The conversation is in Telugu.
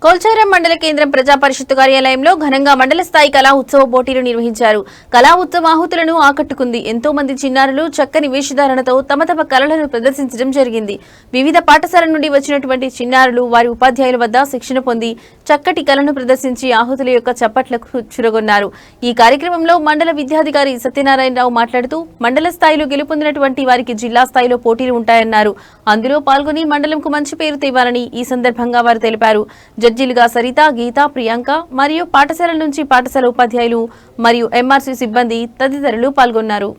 కొల్చారం మండల కేంద్రం ప్రజా పరిషత్ కార్యాలయంలో ఘనంగా మండల స్థాయి కళా ఉత్సవ పోటీలు నిర్వహించారు. కళా ఉత్సవాహుతులను ఆకట్టుకుంది. ఎంతో మంది చిన్నారులు చక్కని వేషధారణతో తమ తమ కళలను ప్రదర్శించడం జరిగింది. వివిధ పాఠశాలల నుండి వచ్చినటువంటి చిన్నారులు వారి ఉపాధ్యాయుల వద్ద శిక్షణ పొంది చక్కటి కళను ప్రదర్శించి ఆహుతుల యొక్క చప్పట్లకు చురగొన్నారు. ఈ కార్యక్రమంలో మండల విద్యాధికారి సత్యనారాయణరావు మాట్లాడుతూ మండల స్థాయిలో గెలుపొందినటువంటి వారికి జిల్లా స్థాయిలో పోటీలు ఉంటాయన్నారు. అందులో పాల్గొని మండలంకు మంచి పేరు తేవాలని ఈ సందర్భంగా వారు తెలిపారు. జడ్జీలుగా సరిత, గీత, ప్రియాంక మరియు పాఠశాల నుంచి పాఠశాల ఉపాధ్యాయులు మరియు ఎంఆర్సీ సిబ్బంది తదితరులు పాల్గొన్నారు.